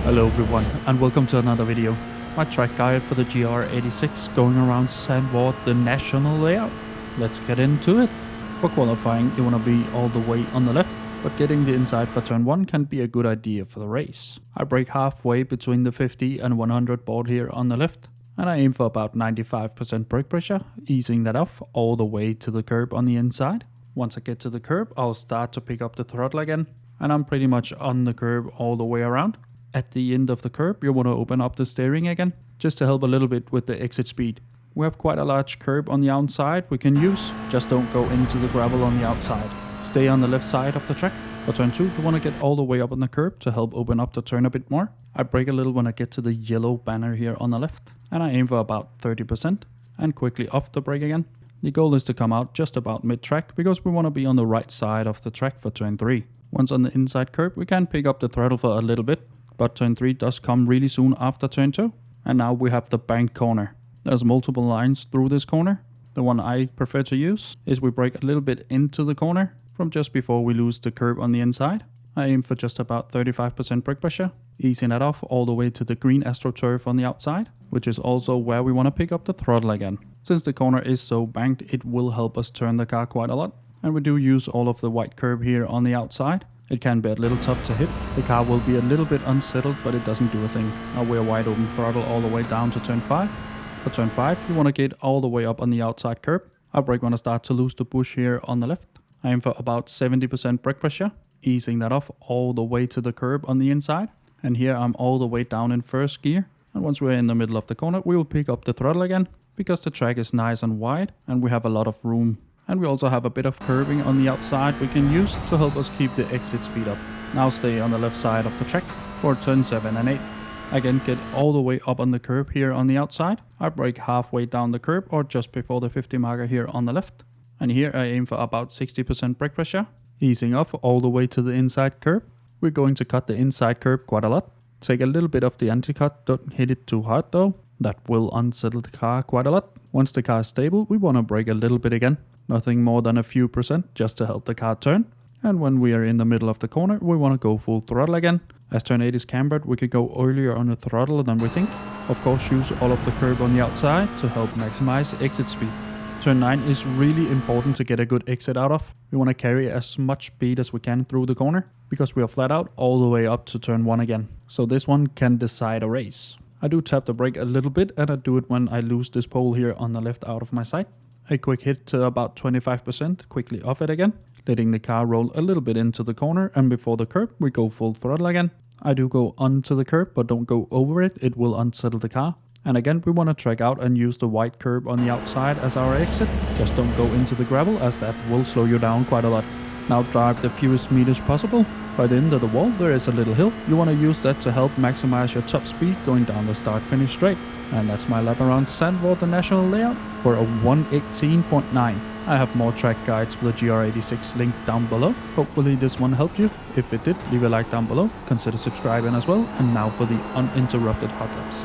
Hello everyone and welcome to another video. My track guide for the GR86 going around Zandvoort National layout. Let's get into it. For qualifying you want to be all the way on the left, but getting the inside for turn 1 can be a good idea for the race. I brake halfway between the 50 and 100 board here on the left, and I aim for about 95% brake pressure, easing that off all the way to the curb on the inside. Once I get to the curb, I'll start to pick up the throttle again, and I'm pretty much on the curb all the way around. At the end of the curb, you want to open up the steering again, just to help a little bit with the exit speed. We have quite a large curb on the outside we can use, just don't go into the gravel on the outside. Stay on the left side of the track. For turn 2, you want to get all the way up on the curb to help open up the turn a bit more. I brake a little when I get to the yellow banner here on the left, and I aim for about 30%, and quickly off the brake again. The goal is to come out just about mid-track, because we want to be on the right side of the track for turn 3. Once on the inside curb, we can pick up the throttle for a little bit, but turn 3 does come really soon after turn 2. And now we have the banked corner. There's multiple lines through this corner. The one I prefer to use is we brake a little bit into the corner from just before we lose the curb on the inside. I aim for just about 35% brake pressure, easing that off all the way to the green AstroTurf on the outside, which is also where we want to pick up the throttle again. Since the corner is so banked, it will help us turn the car quite a lot. And we do use all of the white curb here on the outside. It can be a little tough to hit. The car will be a little bit unsettled, but it doesn't do a thing. Now we're wide open throttle all the way down to turn 5. For turn 5, you want to get all the way up on the outside curb. I brake when I start to lose the bush here on the left. I aim for about 70% brake pressure, easing that off all the way to the curb on the inside. And here I'm all the way down in first gear. And once we're in the middle of the corner, we will pick up the throttle again, because the track is nice and wide and we have a lot of room. And we also have a bit of curbing on the outside we can use to help us keep the exit speed up. Now stay on the left side of the track for turn 7 and 8. Again, get all the way up on the curb here on the outside. I brake halfway down the curb or just before the 50 marker here on the left. And here I aim for about 60% brake pressure, easing off all the way to the inside curb. We're going to cut the inside curb quite a lot. Take a little bit of the anti-cut, don't hit it too hard though. That will unsettle the car quite a lot. Once the car is stable, we want to brake a little bit again. Nothing more than a few percent just to help the car turn. And when we are in the middle of the corner, we want to go full throttle again. As turn 8 is cambered, we could go earlier on the throttle than we think. Of course, use all of the curb on the outside to help maximize exit speed. Turn 9 is really important to get a good exit out of. We want to carry as much speed as we can through the corner, because we are flat out all the way up to turn 1 again. So this one can decide a race. I do tap the brake a little bit, and I do it when I lose this pole here on the left out of my sight. A quick hit to about 25%, quickly off it again, letting the car roll a little bit into the corner, and before the curb we go full throttle again. I do go onto the curb, but don't go over it, it will unsettle the car. And again we want to track out and use the white curb on the outside as our exit. Just don't go into the gravel, as that will slow you down quite a lot. Now drive the fewest meters possible. By the end of the wall there is a little hill. You want to use that to help maximize your top speed going down the start-finish straight. And that's my lap around Zandvoort National layout for a 118.9. I have more track guides for the GR86 linked down below. Hopefully this one helped you. If it did, leave a like down below. Consider subscribing as well. And now for the uninterrupted hot laps.